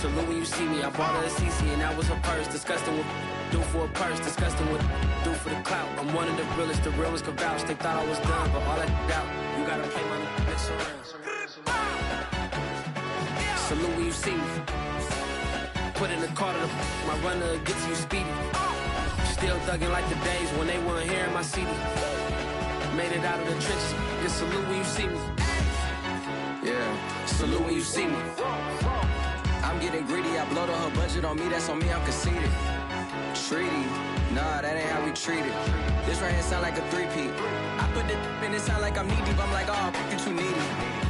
Salute when you see me. I bought her a CC and that was her purse. Disgusting what do for a purse. Disgusting what do for the clout. I'm one of the realest. The real ones could vouch. They thought I was done, but all that doubt. You gotta play my next around. Salute when you see me. Put in the car to my runner gets you speedy. Still thugging like the days when they weren't here in my CD. Made it out of the trenches. Just salute when you see me. Yeah, salute when you see me. I'm getting greedy. I blow the whole budget on me. That's on me. I'm conceited. Treaty. Nah, that ain't how we treat it. This right here sound like a three-peat. I put the in it sound like I'm knee-deep. I'm like, oh, you too needy.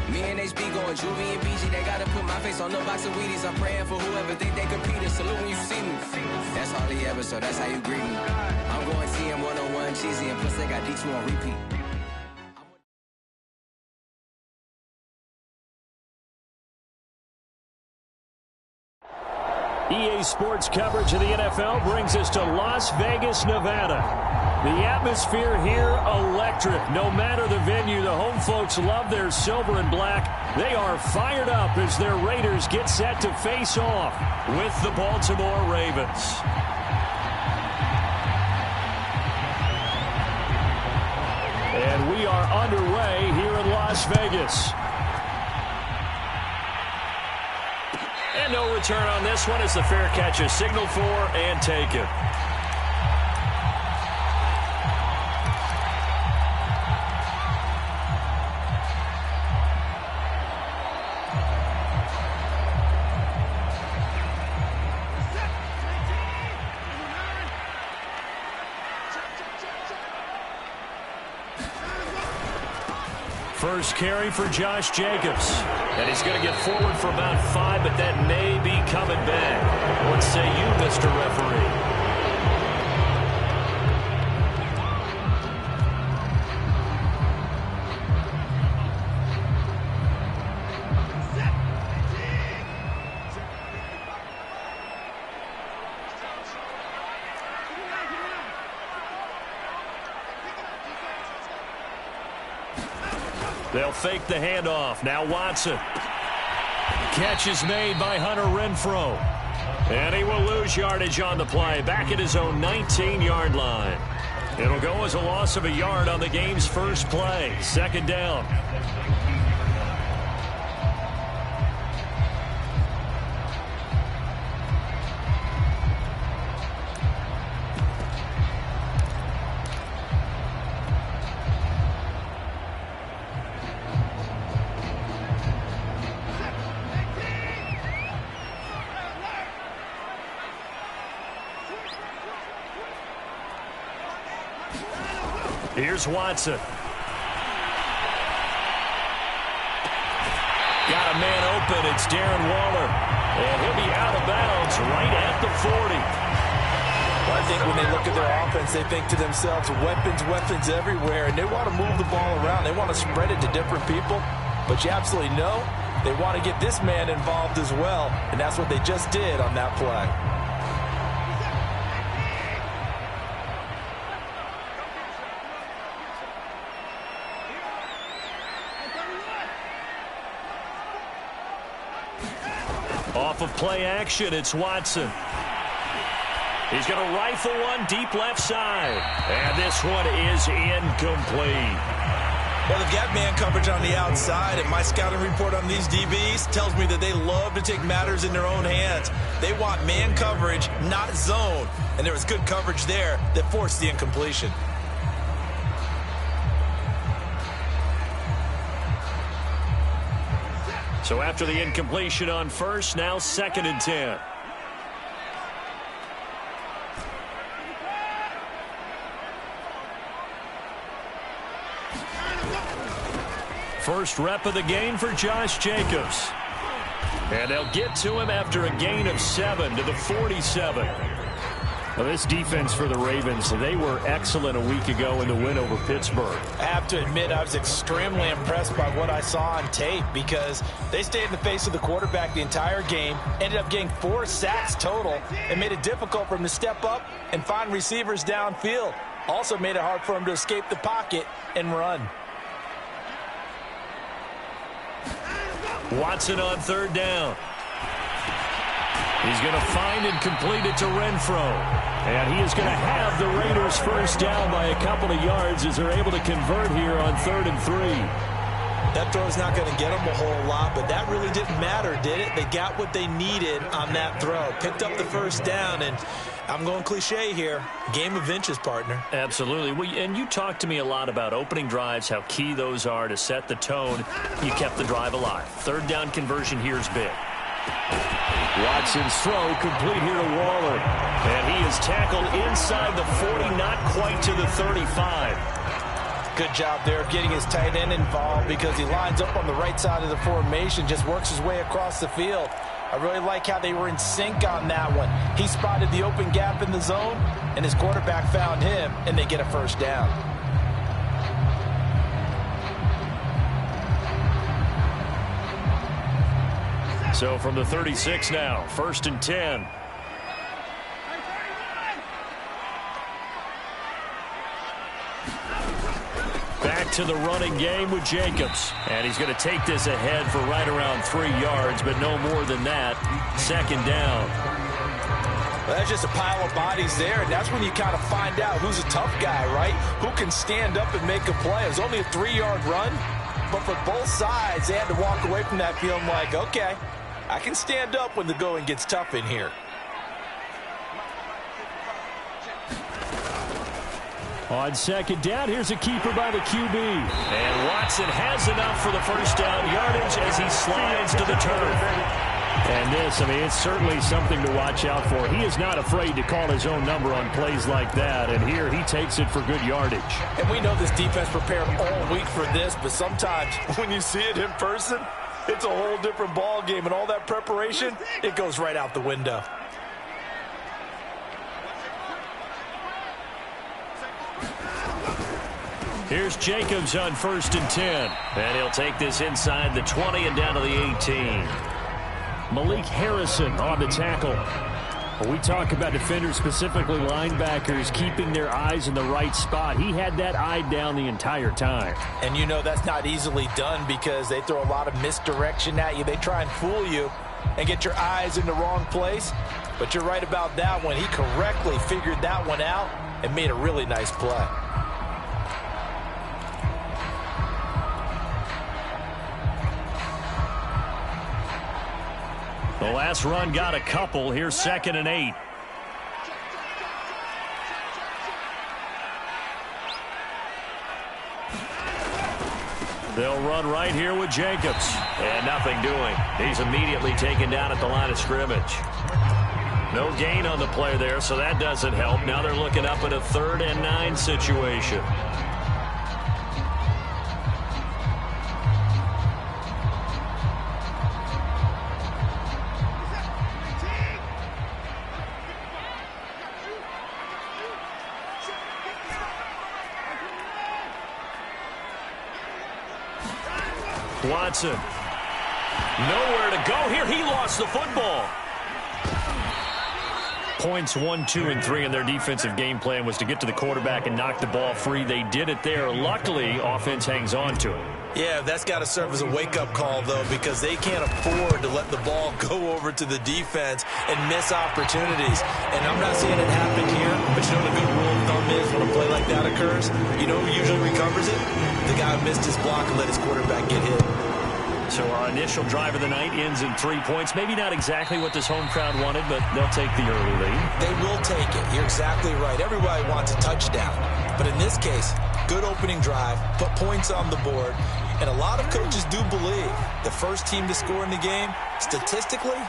Me and HB going Juvie and BG. They gotta put my face on no box of Wheaties. I'm praying for whoever think they competed. Salute when you see me. That's all he ever, so that's how you greet me. I'm going TM 101 cheesy, and plus they got D2 on repeat. EA Sports coverage of the NFL brings us to Las Vegas, Nevada. The atmosphere here, electric. No matter the venue, the home folks love their silver and black. They are fired up as their Raiders get set to face off with the Baltimore Ravens. And we are underway here in Las Vegas. And no return on this one as the fair catch is signaled for and taken. First carry for Josh Jacobs. And he's going to get forward for about 5, but that may be coming back. What say you, Mr. Referee? They'll fake the handoff. Now Watson. Catch is made by Hunter Renfrow. And he will lose yardage on the play. Back at his own 19-yard line. It'll go as a loss of a yard on the game's first play. Second down. Here's Watson. Got a man open. It's Darren Waller. And he'll be out of bounds right at the 40. Well, I think when they look at their offense, they think to themselves, weapons everywhere, and they want to move the ball around. They want to spread it to different people. But you absolutely know they want to get this man involved as well, and that's what they just did on that play. Off of play action, it's Watson. He's going to rifle one deep left side. And this one is incomplete. Well, they've got man coverage on the outside, and my scouting report on these DBs tells me that they love to take matters in their own hands. They want man coverage, not zone. And there was good coverage there that forced the incompletion. So after the incompletion on first, now 2nd and 10. First rep of the game for Josh Jacobs. And they'll get to him after a gain of 7 to the 47. Well, this defense for the Ravens, they were excellent a week ago in the win over Pittsburgh. I have to admit, I was extremely impressed by what I saw on tape because they stayed in the face of the quarterback the entire game, ended up getting 4 sacks total, and made it difficult for him to step up and find receivers downfield. Also made it hard for him to escape the pocket and run. Watson on 3rd down. He's going to find and complete it to Renfro. And he is going to have the Raiders first down by a couple of yards as they're able to convert here on 3rd and 3. That throw's not going to get them a whole lot, but that really didn't matter, did it? They got what they needed on that throw. Picked up the first down, and I'm going cliche here. Game of inches, partner. Absolutely. And you talked to me a lot about opening drives, how key those are to set the tone. You kept the drive alive. 3rd down conversion here is big. Watson's throw complete here to Waller. And he is tackled inside the 40, not quite to the 35. Good job there of getting his tight end involved because he lines up on the right side of the formation, just works his way across the field. I really like how they were in sync on that one. He spotted the open gap in the zone, and his quarterback found him, and they get a first down. So from the 36 now, 1st and 10. Back to the running game with Jacobs. And he's going to take this ahead for right around 3 yards, but no more than that. 2nd down. Well, that's just a pile of bodies there, and that's when you kind of find out who's a tough guy, right? Who can stand up and make a play. It was only a 3-yard run, but for both sides, they had to walk away from that feeling like, okay, I can stand up when the going gets tough in here. On 2nd down, here's a keeper by the QB. And Watson has enough for the first down yardage as he slides to the turf. And this, I mean, it's certainly something to watch out for. He is not afraid to call his own number on plays like that. And here he takes it for good yardage. And we know this defense prepared all week for this, but sometimes when you see it in person, it's a whole different ball game. And all that preparation, it goes right out the window. Here's Jacobs on 1st and 10. And he'll take this inside the 20 and down to the 18. Malik Harrison on the tackle. When we talk about defenders, specifically linebackers, keeping their eyes in the right spot, he had that eye down the entire time. And you know that's not easily done because they throw a lot of misdirection at you. They try and fool you and get your eyes in the wrong place. But you're right about that one. He correctly figured that one out and made a really nice play. The last run got a couple. Here's 2nd and 8. They'll run right here with Jacobs. And nothing doing. He's immediately taken down at the line of scrimmage. No gain on the play there, so that doesn't help. Now they're looking up at a 3rd and 9 situation. Watson. Nowhere to go here. He lost the football. Points 1, 2, and 3 in their defensive game plan was to get to the quarterback and knock the ball free. They did it there. Luckily, offense hangs on to it. Yeah, that's got to serve as a wake-up call, though, because they can't afford to let the ball go over to the defense and miss opportunities. And I'm not seeing it happen here, but you know what a good rule of thumb is when a play like that occurs? You know who usually recovers it? The guy who missed his block and let his quarterback get hit. So our initial drive of the night ends in 3 points. Maybe not exactly what this home crowd wanted, but they'll take the early lead. They will take it. You're exactly right. Everybody wants a touchdown. But in this case, good opening drive, put points on the board, and a lot of coaches do believe the first team to score in the game, statistically,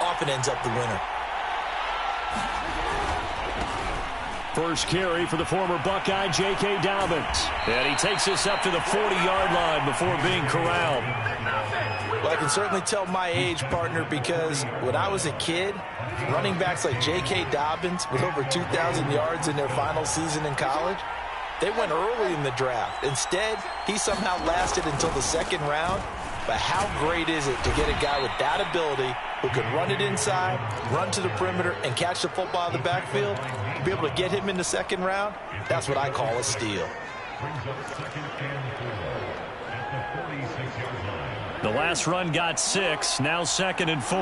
often ends up the winner. First carry for the former Buckeye, J.K. Dobbins. And he takes this up to the 40-yard line before being corralled. Well, I can certainly tell my age, partner, because when I was a kid, running backs like J.K. Dobbins with over 2,000 yards in their final season in college, they went early in the draft. Instead, he somehow lasted until the 2nd round. But how great is it to get a guy with that ability who can run it inside, run to the perimeter, and catch the football in the backfield? To be able to get him in the 2nd round, that's what I call a steal. The last run got 6, now 2nd and 4.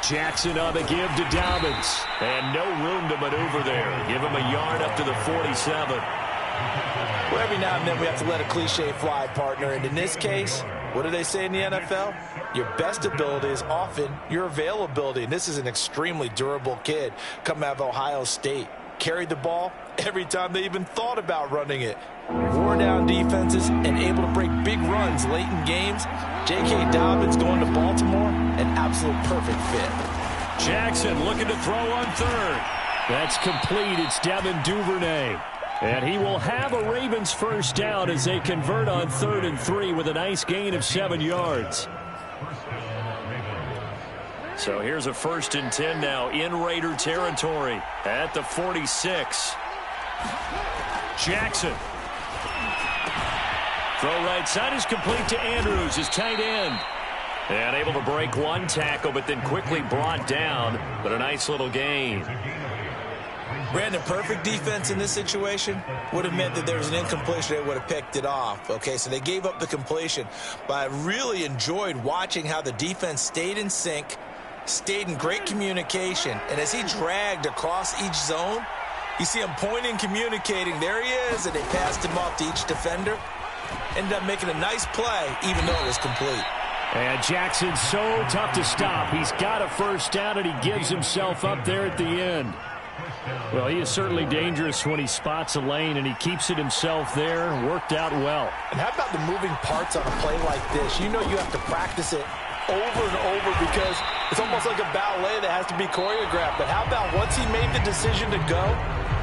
Jackson on the give to Dobbins. And no room to maneuver there. Give him a yard up to the 47. Well, every now and then we have to let a cliche fly, partner. And in this case, what do they say in the NFL? Your best ability is often your availability. And this is an extremely durable kid coming out of Ohio State. Carried the ball every time they even thought about running it. Wore down defenses and able to break big runs late in games. J.K. Dobbins going to Baltimore, an absolute perfect fit. Jackson looking to throw on third. That's complete. It's Devin Duvernay. And he will have a Ravens first down as they convert on 3rd and 3 with a nice gain of 7 yards. So here's a 1st and 10 now in Raider territory at the 46. Jackson. Throw right side is complete to Andrews, his tight end. And able to break one tackle, but then quickly brought down. But a nice little gain. Brandon, perfect defense in this situation would have meant that there was an incompletion. They would have picked it off. Okay, so they gave up the completion. But I really enjoyed watching how the defense stayed in sync, stayed in great communication. And as he dragged across each zone, you see him pointing, communicating. There he is, and they passed him off to each defender. Ended up making a nice play, even though it was complete. And Jackson's so tough to stop. He's got a first down, and he gives himself up there at the end. Well, he is certainly dangerous when he spots a lane, and he keeps it himself there. Worked out well. And how about the moving parts on a play like this? You know you have to practice it over and over because it's almost like a ballet that has to be choreographed. But how about once he made the decision to go,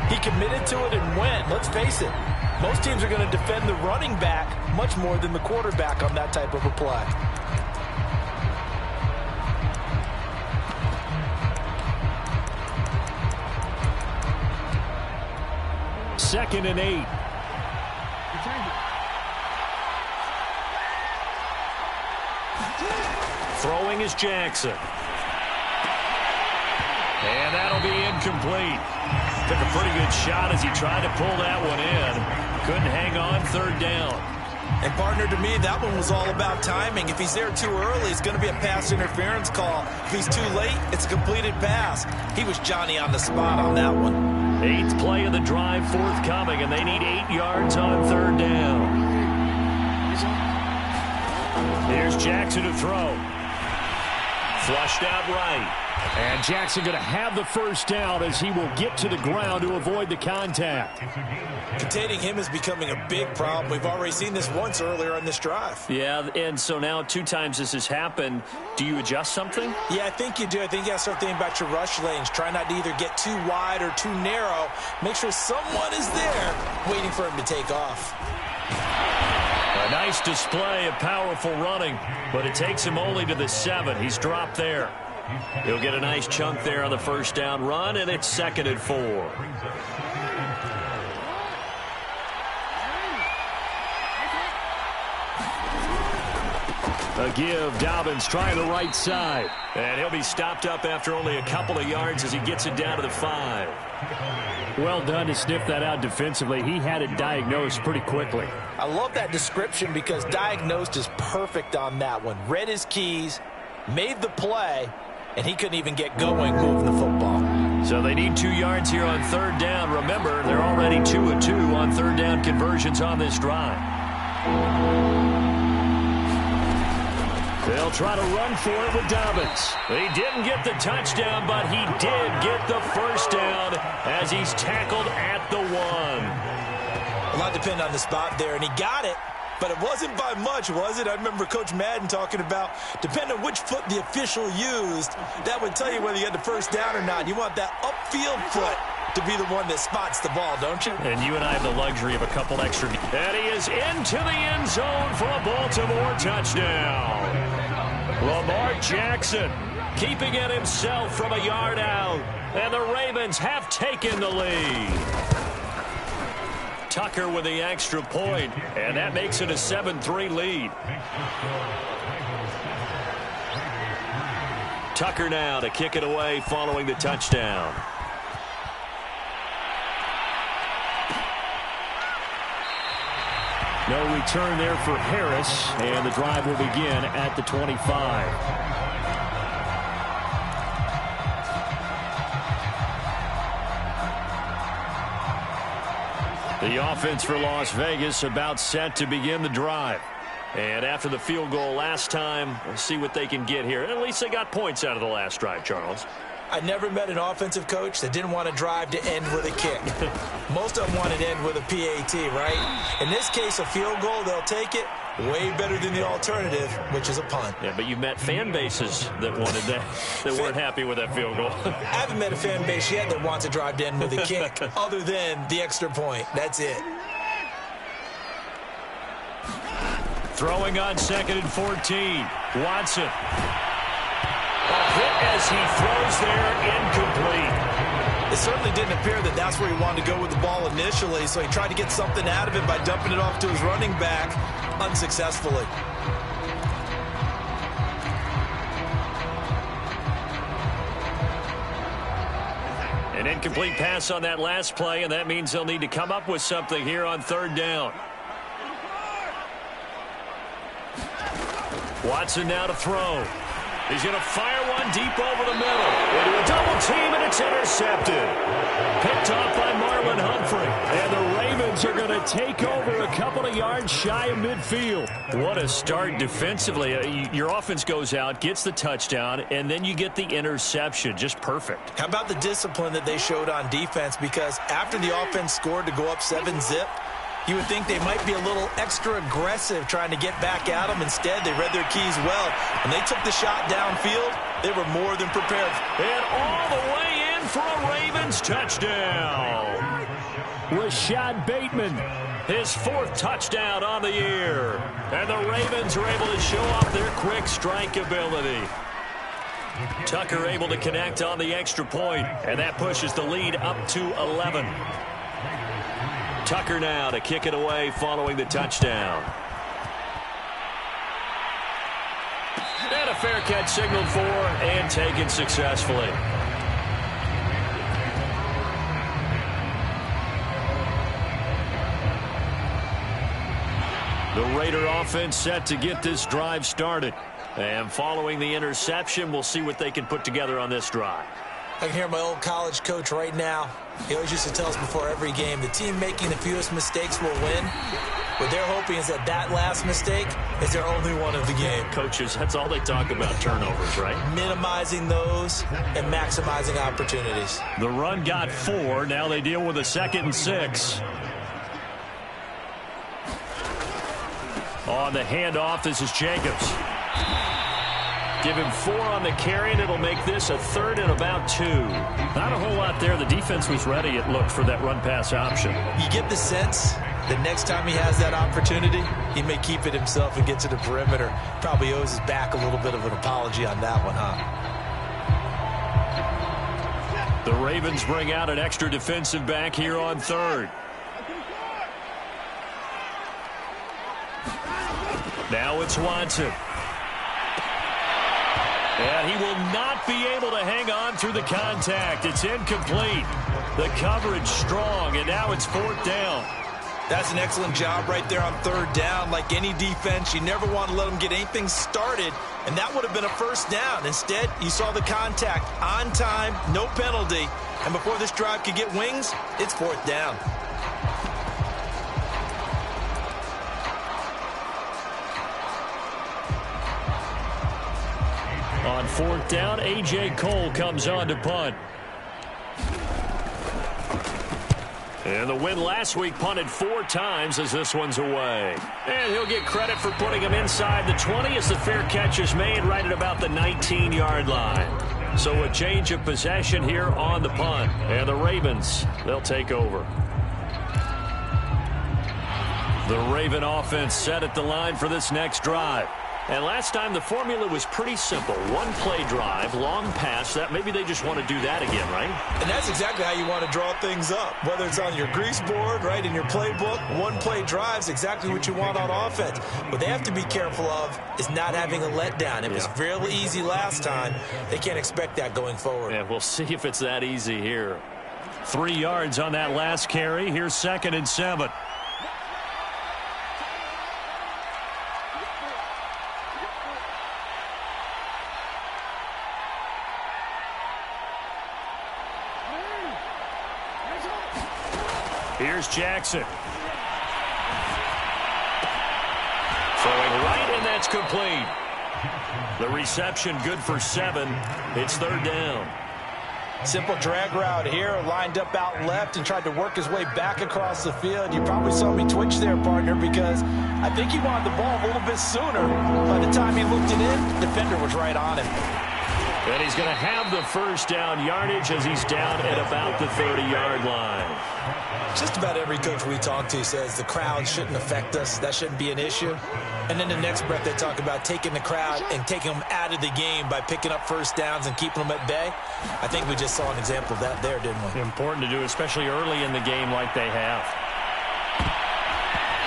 he committed to it and went. Let's face it, most teams are going to defend the running back much more than the quarterback on that type of a play. Second and 8. Throwing is Jackson. And that'll be incomplete. Took a pretty good shot as he tried to pull that one in. Couldn't hang on 3rd down. And partner, to me, that one was all about timing. If he's there too early, it's going to be a pass interference call. If he's too late, it's a completed pass. He was Johnny on the spot on that one. 8th play of the drive forthcoming, and they need 8 yards on 3rd down. Here's Jackson to throw. Flushed out right. And Jackson going to have the first down as he will get to the ground to avoid the contact. Containing him is becoming a big problem. We've already seen this once earlier on this drive. Yeah, and so now 2 times this has happened. Do you adjust something? Yeah, I think you do. I think you got to start thinking about your rush lanes. Try not to either get too wide or too narrow. Make sure someone is there waiting for him to take off. A nice display of powerful running, but it takes him only to the 7. He's dropped there. He'll get a nice chunk there on the first down run, and it's 2nd and 4. A give, Dobbins trying the right side. And he'll be stopped up after only a couple of yards as he gets it down to the 5. Well done to sniff that out defensively. He had it diagnosed pretty quickly. I love that description because diagnosed is perfect on that one. Read his keys, made the play, and he couldn't even get going moving the football. So they need 2 yards here on 3rd down. Remember, they're already 2 of 2 on 3rd down conversions on this drive. They'll try to run for it with Dobbins. He didn't get the touchdown, but he did get the first down as he's tackled at the 1. A lot depended on the spot there, and he got it. But it wasn't by much, was it? I remember Coach Madden talking about, depending on which foot the official used, that would tell you whether you had the first down or not. You want that upfield foot to be the one that spots the ball, don't you? And you and I have the luxury of a couple extra. And he is into the end zone for a Baltimore touchdown. Lamar Jackson keeping it himself from a yard out. And the Ravens have taken the lead. Tucker with the extra point, and that makes it a 7-3 lead. Tucker now to kick it away following the touchdown. No return there for Harris, and the drive will begin at the 25. The offense for Las Vegas about set to begin the drive. And after the field goal last time, we'll see what they can get here. At least they got points out of the last drive, Charles. I never met an offensive coach that didn't want to drive to end with a kick. Most of them wanted to end with a PAT, right? In this case, a field goal, they'll take it. Way better than the alternative, which is a punt. Yeah, but you met fan bases that wanted that, that weren't happy with that field goal. I haven't met a fan base yet that wants to drive to end with a kick, other than the extra point. That's it. Throwing on 2nd and 14. Watson. A hit as he throws there, incomplete. It certainly didn't appear that that's where he wanted to go with the ball initially, so he tried to get something out of it by dumping it off to his running back unsuccessfully. An incomplete pass on that last play, and that means they'll need to come up with something here on 3rd down. Watson now to throw. He's going to fire one deep over the middle. Into a double team, and it's intercepted. Picked off by Marlon Humphrey. And the Ravens are going to take over a couple of yards shy of midfield. What a start defensively. Your offense goes out, gets the touchdown, and then you get the interception. Just perfect. How about the discipline that they showed on defense? Because after the offense scored to go up 7-zip, you would think they might be a little extra aggressive trying to get back at them. Instead, they read their keys well. When they took the shot downfield, they were more than prepared. And all the way in for a Ravens touchdown. Rashad Bateman, his 4th touchdown on the year. And the Ravens are able to show off their quick strike ability. Tucker able to connect on the extra point, and that pushes the lead up to 11. Tucker now to kick it away following the touchdown. And a fair catch signaled for and taken successfully. The Raider offense set to get this drive started. And following the interception, we'll see what they can put together on this drive. I can hear my old college coach right now. He always used to tell us before every game, the team making the fewest mistakes will win. What they're hoping is that that last mistake is their only one of the game. Coaches, that's all they talk about, turnovers, right? Minimizing those and maximizing opportunities. The run got 4. Now they deal with a 2nd and 6. On the handoff, this is Jacobs. Give him 4 on the carry, and it'll make this a 3rd and about 2. Not a whole lot there. The defense was ready, it looked, for that run-pass option. You get the sense that next time he has that opportunity, he may keep it himself and get to the perimeter. Probably owes his back a little bit of an apology on that one, huh? The Ravens bring out an extra defensive back here on 3rd. Now it's Watson. And he will not be able to hang on through the contact. It's incomplete. The coverage strong, and now it's 4th down. That's an excellent job right there on 3rd down. Like any defense, you never want to let them get anything started, and that would have been a 1st down. Instead, you saw the contact on time, no penalty, and before this drive could get wings, it's 4th down. On 4th down, A.J. Cole comes on to punt. And the win last week punted 4 times as this one's away. And he'll get credit for putting him inside the 20 as the fair catch is made right at about the 19-yard line. So a change of possession here on the punt. And the Ravens, they'll take over. The Raven offense set at the line for this next drive. And last time the formula was pretty simple. 1-play drive, long pass. That maybe they just want to do that again, right? And that's exactly how you want to draw things up. Whether it's on your grease board, right, in your playbook, 1-play drive is exactly what you want on offense. What they have to be careful of is not having a letdown. It was fairly easy last time. They can't expect that going forward. Yeah, we'll see if it's that easy here. 3 yards on that last carry. Here's 2nd and 7. Here's Here's Jackson. Throwing right, and that's complete. The reception good for 7. It's 3rd down. Simple drag route here, lined up out left and tried to work his way back across the field. You probably saw me twitch there, partner, because I think he wanted the ball a little bit sooner. By the time he looked it in, the defender was right on him. And he's going to have the first down yardage as he's down at about the 30-yard line. Just about every coach we talk to says the crowd shouldn't affect us. That shouldn't be an issue. And then the next breath they talk about taking the crowd and taking them out of the game by picking up first downs and keeping them at bay. I think we just saw an example of that there, didn't we? Important to do, especially early in the game like they have.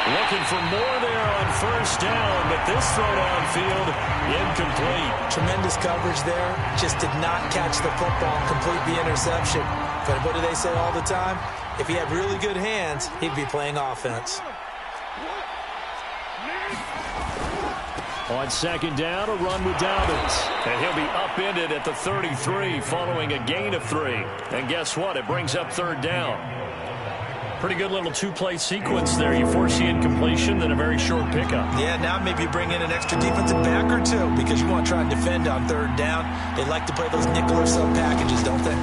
Looking for more there on first down, but this throw downfield incomplete. Tremendous coverage there. Just did not catch the football, complete the interception. But what do they say all the time? If he had really good hands, he'd be playing offense. On second down, a run with Dobbins. And he'll be upended at the 33 following a gain of 3. And guess what? It brings up 3rd down. Pretty good little 2-play sequence there. You force the incompletion, then a very short pickup. Yeah, now maybe you bring in an extra defensive back or 2 because you want to try and defend on 3rd down. They like to play those nickel or sub packages, don't they?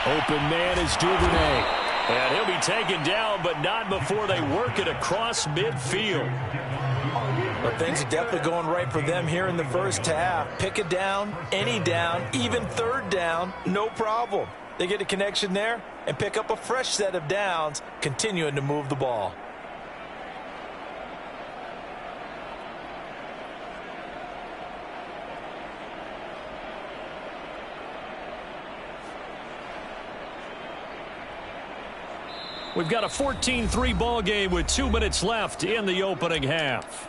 Open man is Duvernay. And he'll be taken down, but not before they work it across midfield. But things are definitely going right for them here in the first half. Pick a down, any down, even 3rd down, no problem. They get a connection there and pick up a fresh set of downs, continuing to move the ball. We've got a 14-3 ball game with 2 minutes left in the opening half.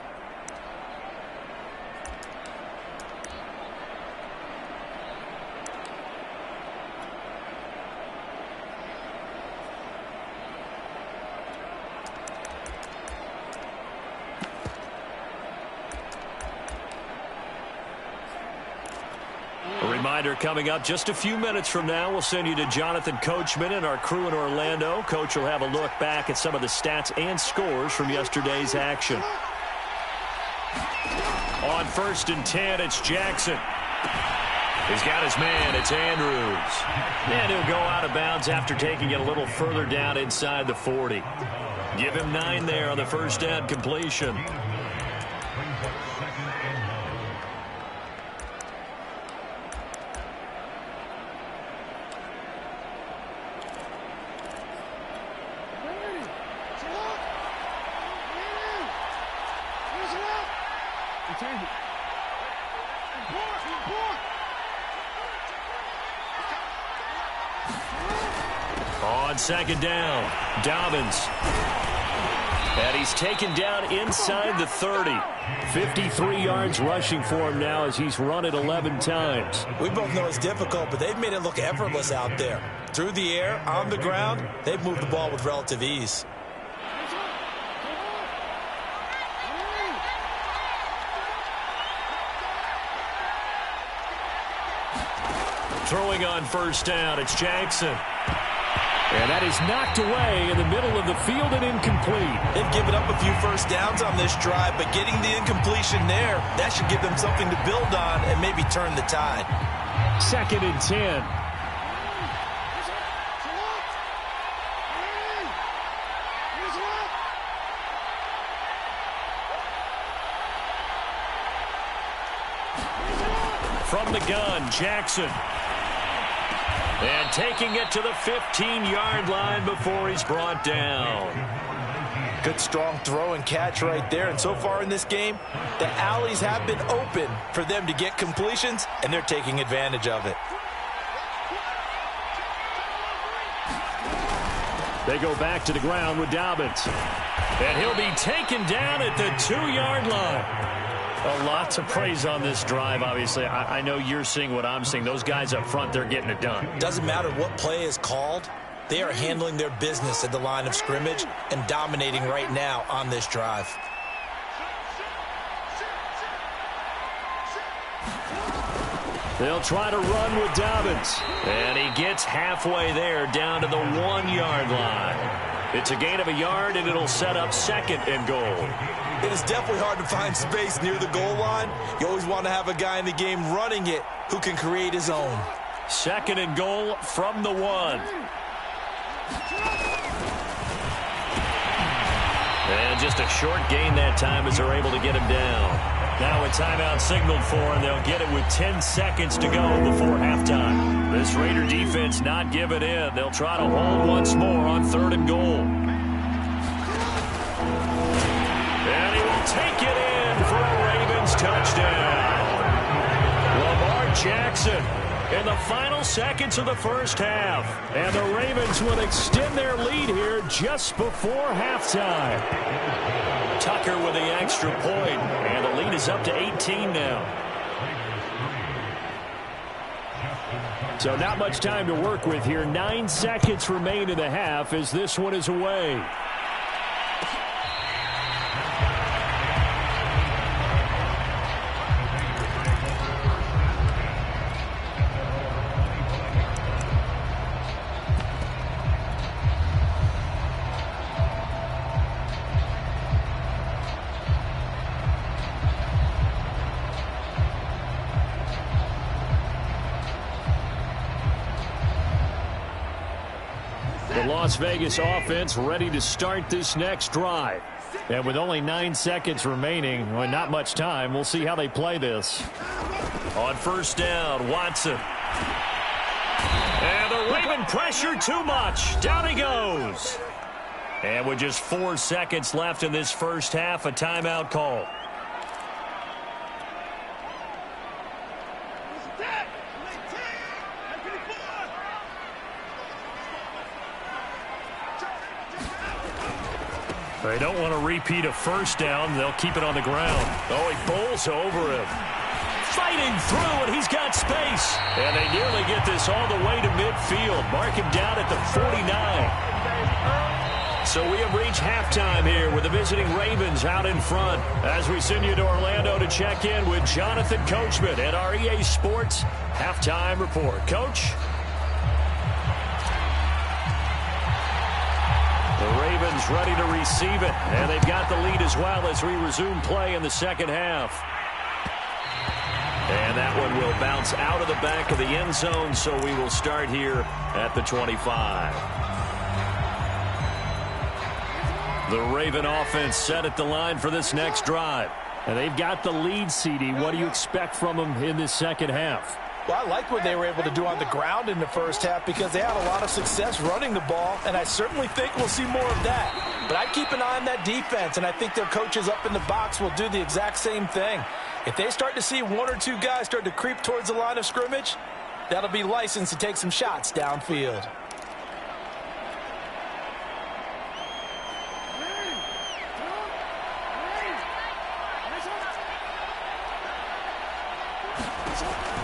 Coming up just a few minutes from now, we'll send you to Jonathan Coachman and our crew in Orlando. Coach will have a look back at some of the stats and scores from yesterday's action. On 1st and 10, it's Jackson. He's got his man. It's Andrews. And he'll go out of bounds after taking it a little further down inside the 40. Give him 9 there on the first down completion. On second down, Dobbins. And he's taken down inside the 30. 53 yards rushing for him now as he's run it 11 times. We both know it's difficult, but they've made it look effortless out there. Through the air, on the ground, they've moved the ball with relative ease. Throwing on first down, it's Jackson. And that is knocked away in the middle of the field and incomplete. They've given up a few first downs on this drive, but getting the incompletion there, that should give them something to build on and maybe turn the tide. 2nd and 10. From the gun, Jackson. And taking it to the 15-yard line before he's brought down. Good, strong throw and catch right there. And so far in this game, the alleys have been open for them to get completions, and they're taking advantage of it. They go back to the ground with Dobbins. And he'll be taken down at the 2-yard line. A lot to praise on this drive, obviously. I know you're seeing what I'm seeing. Those guys up front, they're getting it done. Doesn't matter what play is called. They are handling their business at the line of scrimmage and dominating right now on this drive. They'll try to run with Dobbins. And he gets halfway there down to the 1-yard line. It's a gain of a yard, and it'll set up 2nd and goal. It is definitely hard to find space near the goal line. You always want to have a guy in the game running it who can create his own. 2nd and goal from the 1. And just a short gain that time as they're able to get him down. Now a timeout signaled for, and they'll get it with 10 seconds to go before halftime. This Raider defense not giving in. They'll try to hold once more on 3rd and goal. And he will take it in for a Ravens touchdown. Lamar Jackson in the final seconds of the first half. And the Ravens will extend their lead here just before halftime. Tucker with the extra point, and the lead is up to 18 now. So not much time to work with here. 9 seconds remain in the half as this one is away. Las Vegas offense ready to start this next drive. And with only 9 seconds remaining, well, not much time, we'll see how they play this. On 1st down, Watson. And the Raven pressure too much. Down he goes. And with just 4 seconds left in this first half, a timeout call. They don't want to repeat a 1st down. They'll keep it on the ground. Oh, he bowls over him. Fighting through, and he's got space. And they nearly get this all the way to midfield. Mark him down at the 49. So we have reached halftime here with the visiting Ravens out in front. As we send you to Orlando to check in with Jonathan Coachman at our EA Sports Halftime Report. Coach? The Ravens ready to receive it, and they've got the lead as well as we resume play in the second half. And that one will bounce out of the back of the end zone, so we will start here at the 25. The Raven offense set at the line for this next drive. And they've got the lead, CD. What do you expect from them in this second half? Well, I like what they were able to do on the ground in the first half because they had a lot of success running the ball, and I certainly think we'll see more of that. But I keep an eye on that defense, and I think their coaches up in the box will do the exact same thing. If they start to see 1 or 2 guys start to creep towards the line of scrimmage, that'll be licensed to take some shots downfield.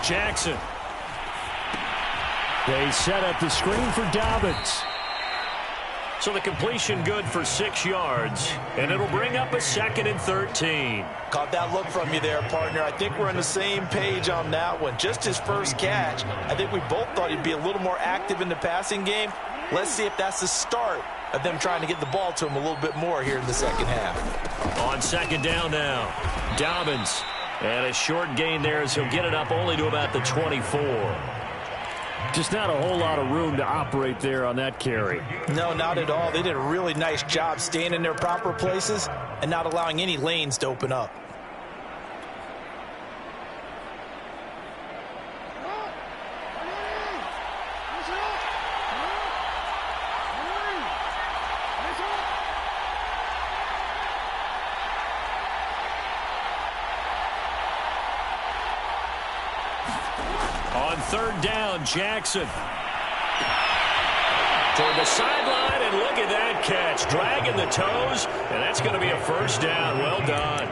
Jackson. They set up the screen for Dobbins. So the completion good for 6 yards, and it'll bring up a 2nd and 13. Caught that look from you there, partner. I think we're on the same page on that one. Just his first catch, I think we both thought he'd be a little more active in the passing game. Let's see if that's the start of them trying to get the ball to him a little bit more here in the second half. On 2nd down now, Dobbins. And a short gain there as he'll get it up only to about the 24. Just not a whole lot of room to operate there on that carry. No, not at all. They did a really nice job staying in their proper places and not allowing any lanes to open up. On 3rd down, Jackson. Toward the sideline, and look at that catch. Dragging the toes, and that's going to be a 1st down. Well done.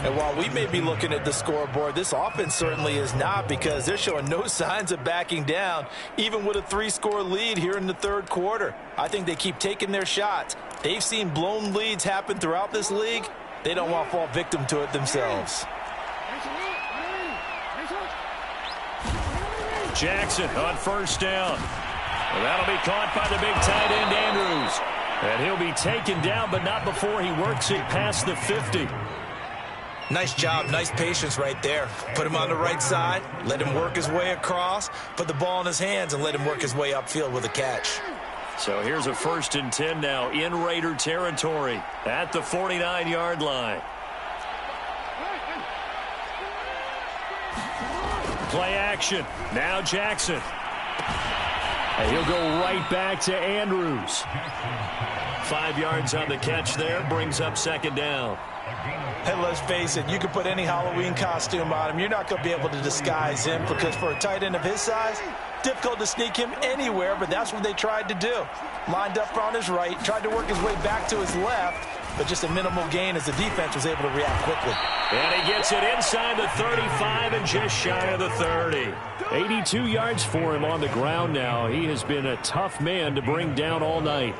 And while we may be looking at the scoreboard, this offense certainly is not, because they're showing no signs of backing down, even with a 3-score lead here in the 3rd quarter. I think they keep taking their shots. They've seen blown leads happen throughout this league. They don't want to fall victim to it themselves. Jackson on first down. And that'll be caught by the big tight end, Andrews. And he'll be taken down, but not before he works it past the 50. Nice job, nice patience right there. Put him on the right side, let him work his way across, put the ball in his hands, and let him work his way upfield with a catch. So here's a 1st and 10 now in Raider territory at the 49-yard line. Play action. Now Jackson. And he'll go right back to Andrews. 5 yards on the catch there, brings up 2nd down. Hey, let's face it, you can put any Halloween costume on him. You're not going to be able to disguise him because for a tight end of his size, difficult to sneak him anywhere, but that's what they tried to do. Lined up on his right, tried to work his way back to his left, but just a minimal gain as the defense was able to react quickly. And he gets it inside the 35 and just shy of the 30. 82 yards for him on the ground now. He has been a tough man to bring down all night.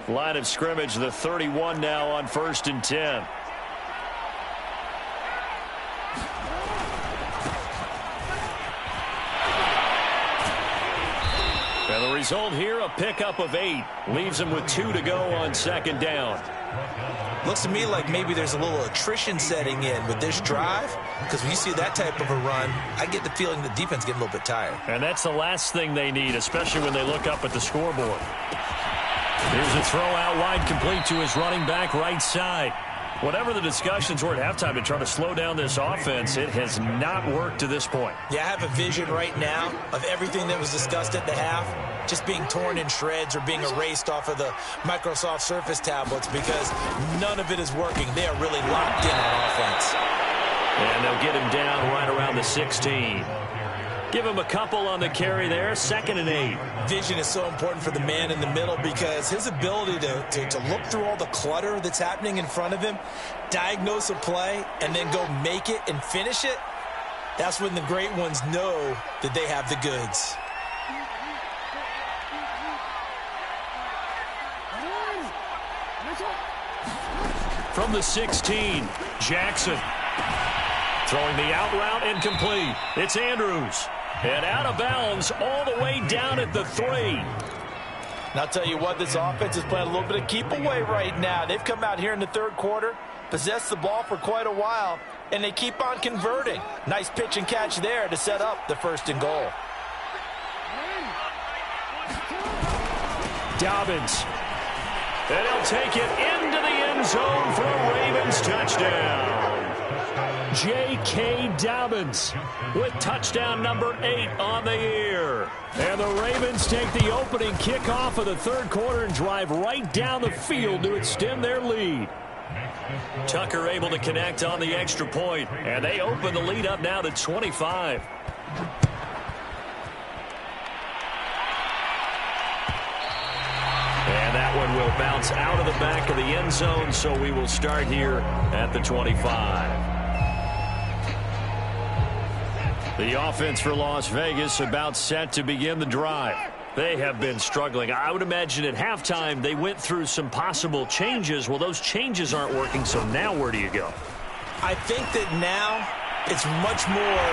Line of scrimmage, the 31 now on 1st and 10. And the result here, a pickup of 8. Leaves him with 2 to go on 2nd down. Looks to me like maybe there's a little attrition setting in with this drive, because when you see that type of a run, I get the feeling the defense getting a little bit tired. And that's the last thing they need, especially when they look up at the scoreboard. Here's a throw out wide, complete to his running back right side. Whatever the discussions were at halftime to try to slow down this offense, it has not worked to this point. Yeah, I have a vision right now of everything that was discussed at the half just being torn in shreds or being erased off of the Microsoft Surface tablets because none of it is working. They are really locked in on offense. And they'll get him down right around the 16. Give him a couple on the carry there, 2nd and 8. Vision is so important for the man in the middle because his ability to look through all the clutter that's happening in front of him, diagnose a play, and then go make it and finish it, that's when the great ones know that they have the goods. From the 16, Jackson. Throwing the out route incomplete. It's Andrews. And out of bounds all the way down at the 3. And I'll tell you what, this offense is playing a little bit of keep away right now. They've come out here in the 3rd quarter, possessed the ball for quite a while, and they keep on converting. Nice pitch and catch there to set up the 1st and goal. Dobbins. And he'll take it into the end zone for a Ravens touchdown. J.K. Dobbins with touchdown number 8 on the year. And the Ravens take the opening kickoff of the 3rd quarter and drive right down the field to extend their lead. Tucker able to connect on the extra point, and they open the lead up now to 25. And that one will bounce out of the back of the end zone, so we will start here at the 25. The offense for Las Vegas about set to begin the drive. They have been struggling. I would imagine at halftime they went through some possible changes. Well, those changes aren't working, so now where do you go? I think that now it's much more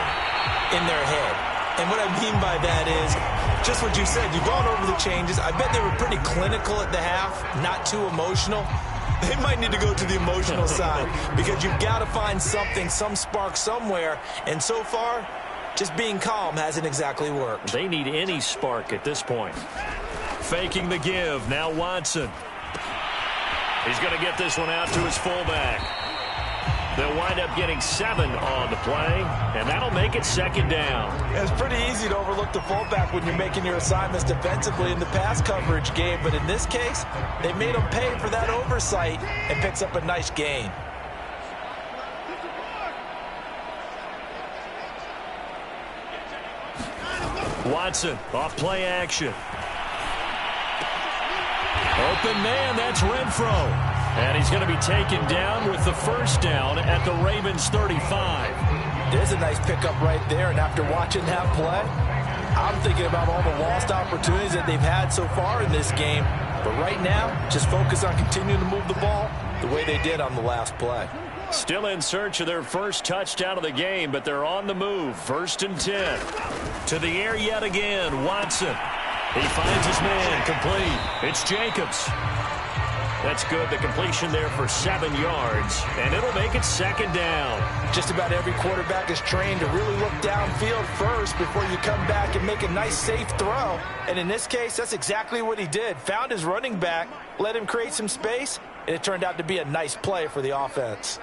in their head. And what I mean by that is just what you said. You've gone over the changes. I bet they were pretty clinical at the half, not too emotional. They might need to go to the emotional side because you've got to find something, some spark somewhere. And so far, just being calm hasn't exactly worked. They need any spark at this point. Faking the give. Now Watson. He's going to get this one out to his fullback. They'll wind up getting 7 on the play, and that'll make it 2nd down. It's pretty easy to overlook the fullback when you're making your assignments defensively in the pass coverage game, but in this case, they made him pay for that oversight and picks up a nice gain. Watson off play action. Open man, that's Renfro. And he's going to be taken down with the 1st down at the Ravens 35. There's a nice pickup right there, and after watching that play, I'm thinking about all the lost opportunities that they've had so far in this game. But right now, just focus on continuing to move the ball the way they did on the last play. Still in search of their first touchdown of the game, but they're on the move. 1st and 10. To the air yet again, Watson. He finds his man, complete. It's Jacobs. That's good. The completion there for 7 yards, and it'll make it 2nd down. Just about every quarterback is trained to really look downfield first before you come back and make a nice, safe throw. And in this case, that's exactly what he did. Found his running back, let him create some space, and it turned out to be a nice play for the offense.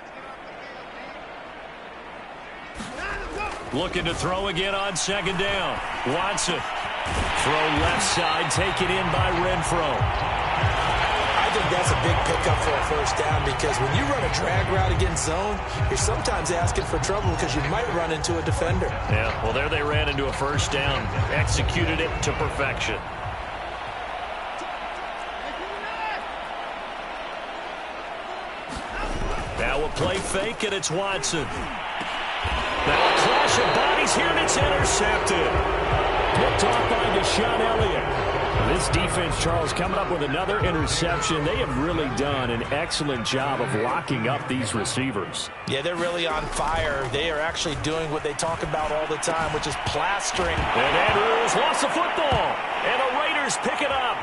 Looking to throw again on 2nd down. Watson. Throw left side, taken in by Renfro. I think that's a big pickup for a 1st down because when you run a drag route against zone, you're sometimes asking for trouble because you might run into a defender. Yeah, well, there they ran into a 1st down. Executed it to perfection. Now a play fake, and it's Watson. Now a clash of bodies here, and it's intercepted. Picked off by Deshaun Elliott. This defense, Charles, coming up with another interception. They have really done an excellent job of locking up these receivers. Yeah, they're really on fire. They are actually doing what they talk about all the time, which is plastering. And Andrews lost the football. And the Raiders pick it up.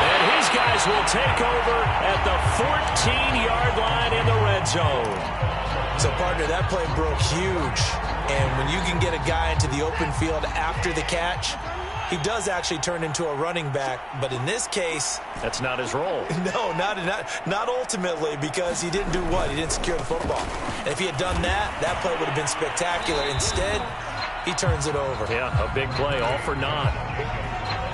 And his guys will take over at the 14-yard line in the red zone. So, partner, that play broke huge. And when you can get a guy into the open field after the catch, he does actually turn into a running back, but in this case... That's not his role. No, not ultimately, because he didn't do what? He didn't secure the football. And if he had done that, that play would have been spectacular. Instead, he turns it over. Yeah, a big play, all for naught.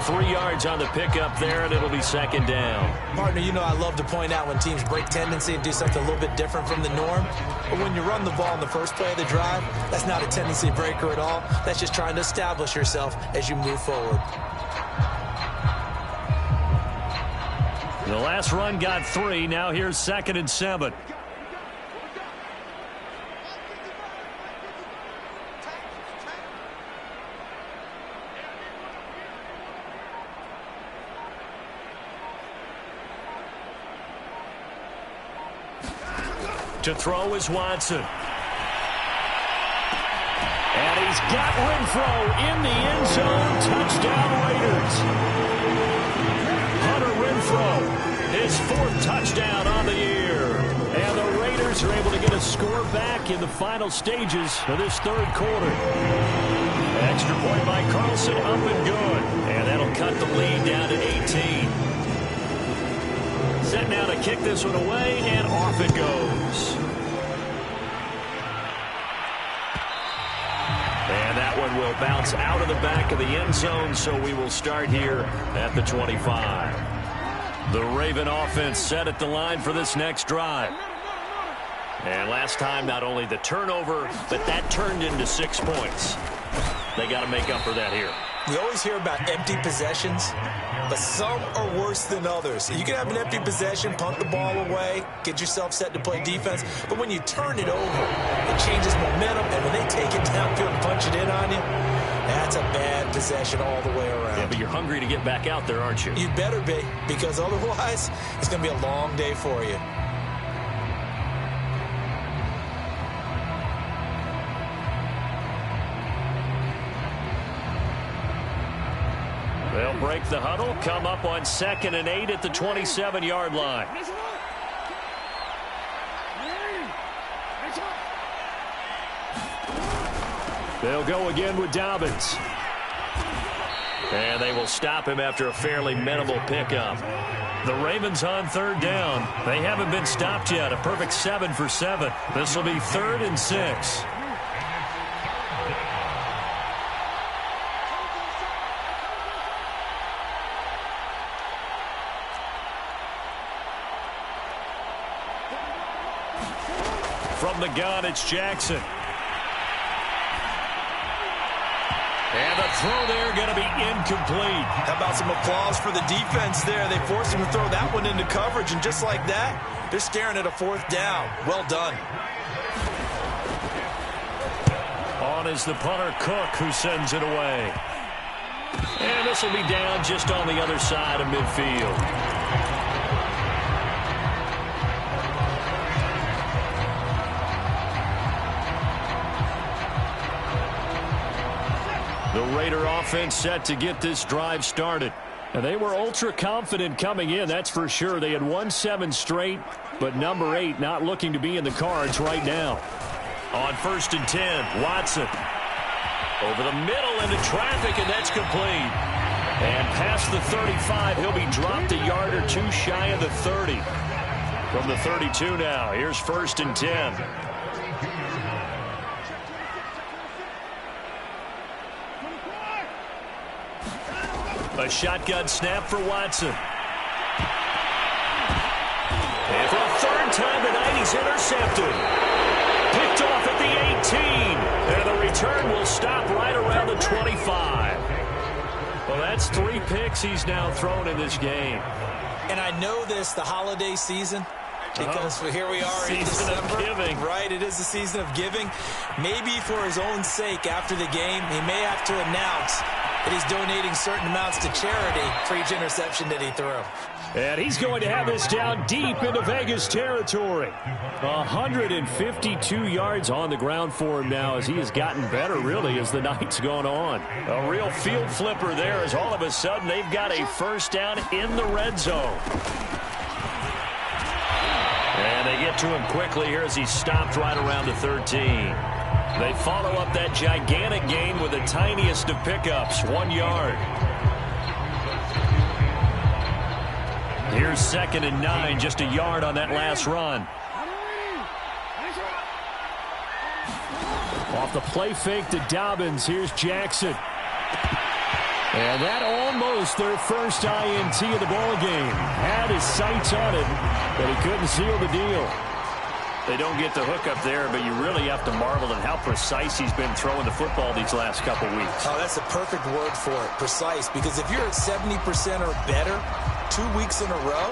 3 yards on the pickup there, and it'll be 2nd down. Partner, you know I love to point out when teams break tendency and do something a little bit different from the norm. But when you run the ball in the first play of the drive, that's not a tendency breaker at all. That's just trying to establish yourself as you move forward. The last run got 3. Now here's 2nd and 7. To throw is Watson. And he's got Renfro in the end zone. Touchdown Raiders. Hunter Renfro, his 4th touchdown on the year. And the Raiders are able to get a score back in the final stages of this 3rd quarter. Extra point by Carlson, up and good. And that'll cut the lead down to 18. Set now to kick this one away, and off it goes. And that one will bounce out of the back of the end zone, so we will start here at the 25. The Raven offense set at the line for this next drive. And last time, not only the turnover, but that turned into 6 points. They got to make up for that here. We always hear about empty possessions, but some are worse than others. You can have an empty possession, punt the ball away, get yourself set to play defense, but when you turn it over, it changes momentum, and when they take it downfield and punch it in on you, that's a bad possession all the way around. Yeah, but you're hungry to get back out there, aren't you? You better be, because otherwise, it's going to be a long day for you. They'll break the huddle, come up on 2nd and 8 at the 27-yard line. They'll go again with Dobbins. And they will stop him after a fairly minimal pickup. The Ravens on 3rd down. They haven't been stopped yet. A perfect 7 for 7. This will be 3rd and 6. From the gun, it's Jackson. And the throw there going to be incomplete. How about some applause for the defense there? They forced him to throw that one into coverage, and just like that, they're staring at a 4th down. Well done. down is the punter Cook, who sends it away. And this will be down just on the other side of midfield. The Raider offense set to get this drive started. And they were ultra confident coming in, that's for sure. They had won 7 straight, but number 8 not looking to be in the cards right now. On 1st and 10, Watson. Over the middle into traffic, and that's complete. And past the 35, he'll be dropped a yard or 2 shy of the 30. From the 32 now, here's 1st and 10. A shotgun snap for Watson. And for a 3rd time tonight, he's intercepted. Picked off at the 18. And the return will stop right around the 25. Well, that's 3 picks he's now thrown in this game. And I know this, the holiday season, because here we are in December. Giving. Right, it is the season of giving. Maybe for his own sake after the game, he may have to announce that he's donating certain amounts to charity for each interception that he threw. And he's going to have this down deep into Vegas territory. 152 yards on the ground for him now as he has gotten better, really, as the night's gone on. A real field flipper there as all of a sudden they've got a 1st down in the red zone. And they get to him quickly here as he's stopped right around the 13. They follow up that gigantic gain with the tiniest of pickups, 1 yard. Here's 2nd and 9, just a yard on that last run. Off the play fake to Dobbins, here's Jackson. And that almost their first INT of the ball game. Had his sights on it, but he couldn't seal the deal. They don't get the hook up there, but you really have to marvel at how precise he's been throwing the football these last couple weeks. Oh, that's the perfect word for it, precise. Because if you're at 70% or better 2 weeks in a row,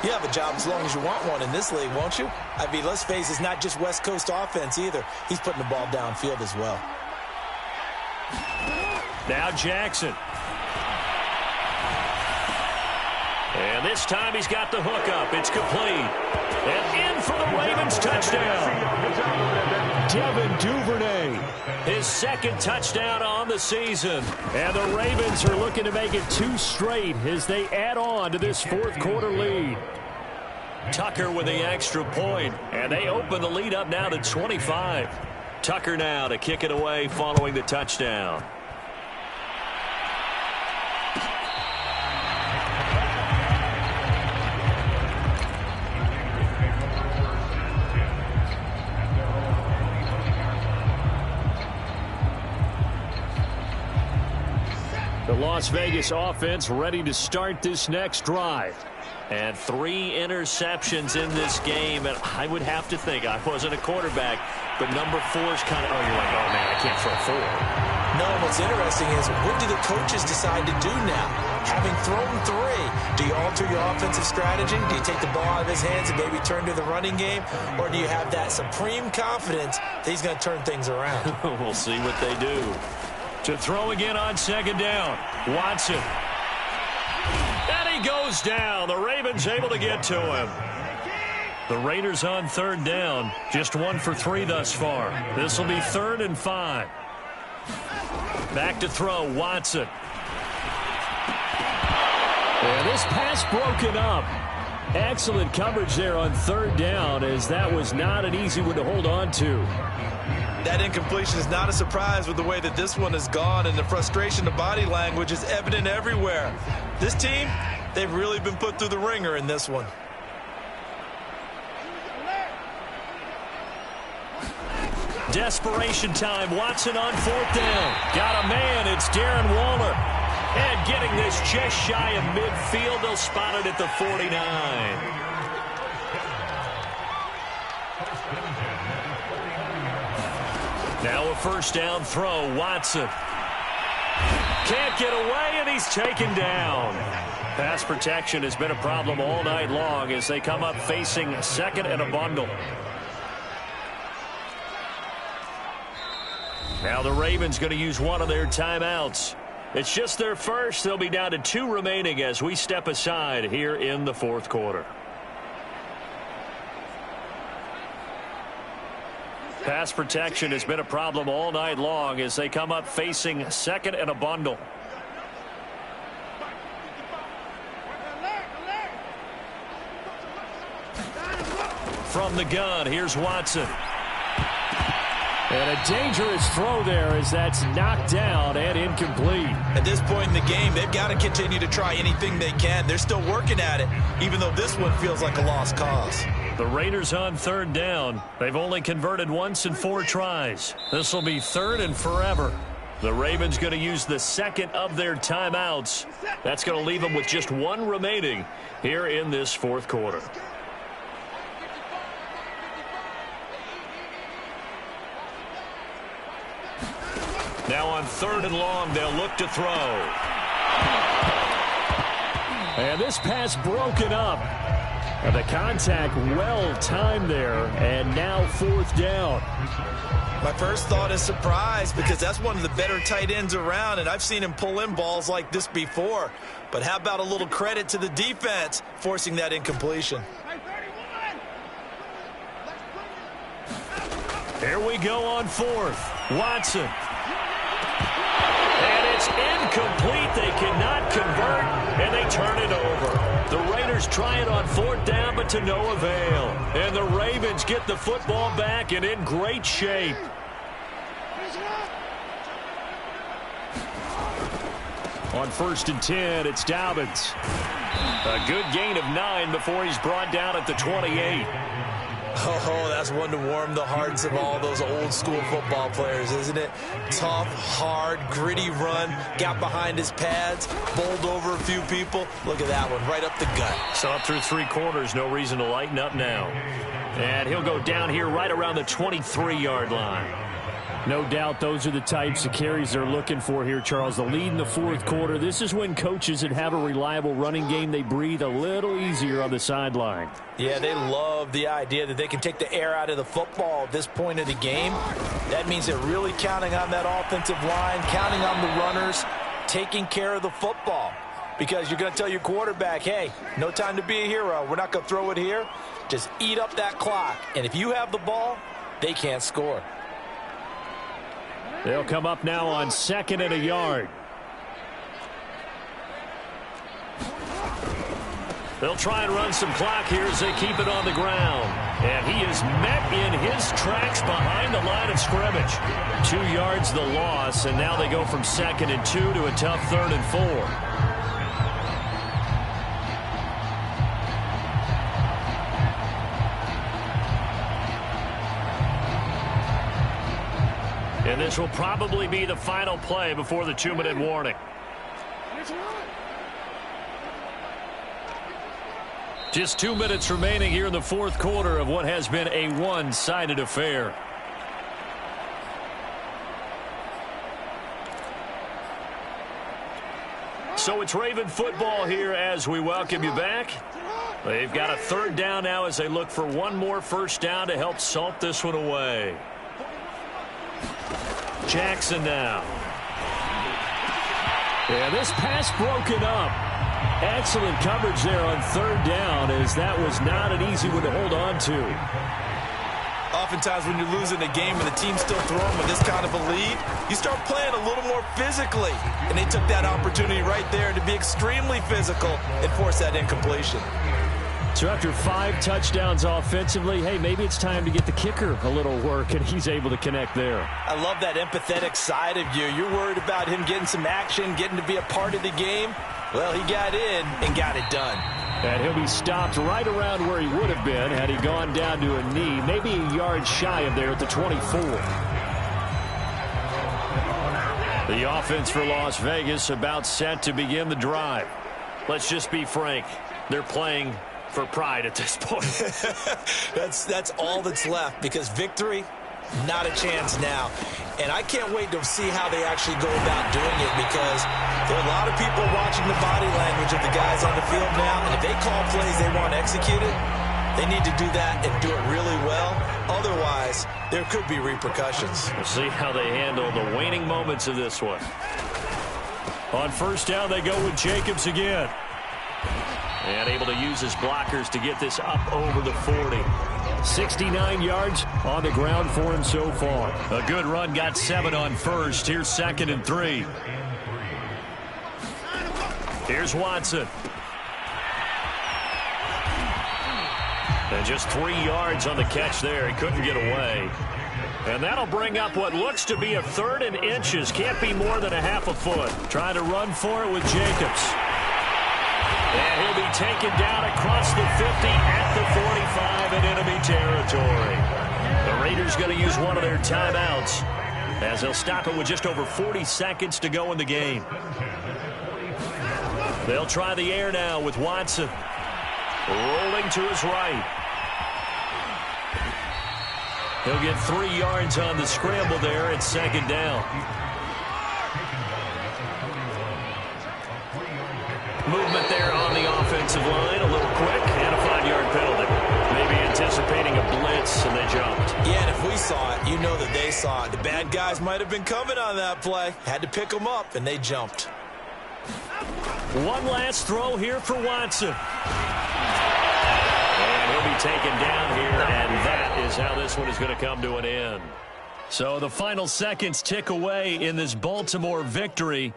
you have a job as long as you want one in this league, won't you? I mean, let's face it, it's not just West Coast offense either. He's putting the ball downfield as well. Now Jackson. And this time he's got the hook up. It's complete. And in for the Ravens touchdown. Devin Duvernay, his 2nd touchdown on the season. And the Ravens are looking to make it 2 straight as they add on to this 4th quarter lead. Tucker with the extra point, and they open the lead up now to 25. Tucker now to kick it away following the touchdown. The Las Vegas offense ready to start this next drive. And 3 interceptions in this game. And I would have to think, I wasn't a quarterback, but number 4 is kind of, you're like, oh, man, I can't throw 4. No, what's interesting is, what do the coaches decide to do now? Having thrown 3, do you alter your offensive strategy? Do you take the ball out of his hands and maybe turn to the running game? Or do you have that supreme confidence that he's going to turn things around? We'll see what they do. To throw again on 2nd down, Watson. And he goes down. The Ravens able to get to him. The Raiders on 3rd down. Just 1 for 3 thus far. This will be 3rd and 5. Back to throw, Watson. And this pass broken up. Excellent coverage there on 3rd down, as that was not an easy one to hold on to. That incompletion is not a surprise with the way that this one has gone, and the frustration, the body language is evident everywhere. This team, they've really been put through the ringer in this one. Desperation time. Watson on 4th down. Got a man. It's Darren Waller. And getting this just shy of midfield. They'll spot it at the 49. Now a 1st down throw. Watson. Can't get away, and he's taken down. Pass protection has been a problem all night long as they come up facing 2nd and a bundle. Now the Ravens going to use one of their timeouts. It's just their first. They'll be down to 2 remaining as we step aside here in the fourth quarter. Pass protection has been a problem all night long as they come up facing second and a bundle. From the gun, here's Watson. And a dangerous throw there as that's knocked down and incomplete. At this point in the game, they've got to continue to try anything they can. They're still working at it, even though this one feels like a lost cause. The Raiders on third down. They've only converted once in 4 tries. This will be third and forever. The Ravens going to use the second of their timeouts. That's going to leave them with just 1 remaining here in this fourth quarter. Now on third and long, they'll look to throw. And this pass broken up. And the contact well timed there, and now fourth down. My first thought is surprise because that's one of the better tight ends around, and I've seen him pull in balls like this before. But how about a little credit to the defense forcing that incompletion? Here we go on fourth. Watson. And it's incomplete. They cannot convert, and they turn it over. The Raiders try it on fourth down, but to no avail. And the Ravens get the football back and in great shape. On first and 10, it's Dobbins. A good gain of 9 before he's brought down at the 28. Oh, that's one to warm the hearts of all those old school football players, isn't it? Tough, hard, gritty run, got behind his pads, bowled over a few people. Look at that one, right up the gut. So up through 3 quarters, no reason to lighten up now. And he'll go down here right around the 23-yard line. No doubt those are the types of carries they're looking for here, Charles. The lead in the fourth quarter. This is when coaches that have a reliable running game, they breathe a little easier on the sideline. Yeah, they love the idea that they can take the air out of the football at this point of the game. That means they're really counting on that offensive line, counting on the runners, taking care of the football. Because you're going to tell your quarterback, hey, no time to be a hero. We're not going to throw it here. Just eat up that clock. And if you have the ball, they can't score. They'll come up now on second and a yard. They'll try and run some clock here as they keep it on the ground. And he is met in his tracks behind the line of scrimmage. 2 yards the loss, and now they go from second and 2 to a tough third and 4. And this will probably be the final play before the 2-minute warning. Just 2 minutes remaining here in the fourth quarter of what has been a one-sided affair. So it's Raven football here as we welcome you back. They've got a third down now as they look for one more first down to help salt this one away. Jackson now. Yeah, this pass broken up. Excellent coverage there on third down, as that was not an easy one to hold on to. Oftentimes when you're losing a game and the team's still throwing with this kind of a lead, you start playing a little more physically. And they took that opportunity right there to be extremely physical and force that incompletion. So after 5 touchdowns offensively, hey, maybe it's time to get the kicker a little work, and he's able to connect there. I love that empathetic side of you. You're worried about him getting some action, getting to be a part of the game. Well, he got in and got it done. And he'll be stopped right around where he would have been had he gone down to a knee, maybe a yard shy of there at the 24. The offense for Las Vegas about set to begin the drive. Let's just be frank. They're playing for pride at this point. That's all that's left, because victory, not a chance now. And I can't wait to see how they actually go about doing it, because there are a lot of people watching the body language of the guys on the field now, and if they call plays they want executed, they need to do that and do it really well. Otherwise, guys, there could be repercussions. We'll see how they handle the waning moments of this one. On first down, they go with Jacobs again. And able to use his blockers to get this up over the 40. 69 yards on the ground for him so far. A good run, got 7 on first. Here's 2nd and 3. Here's Watson. And just 3 yards on the catch there. He couldn't get away. And that'll bring up what looks to be a 3rd and inches. Can't be more than a half a foot. Trying to run for it with Jacobs. And he'll be taken down across the 50 at the 45 in enemy territory. The Raiders going to use one of their timeouts as they'll stop it with just over 40 seconds to go in the game. They'll try the air now with Watson. Rolling to his right. He'll get 3 yards on the scramble there at 2nd down. Movement there on the offensive line. A little quick and a 5-yard penalty. Maybe anticipating a blitz, and they jumped. Yeah, and if we saw it, you know that they saw it. The bad guys might have been coming on that play. Had to pick them up, and they jumped. One last throw here for Watson. And he'll be taken down here, and that is how this one is going to come to an end. So the final seconds tick away in this Baltimore victory.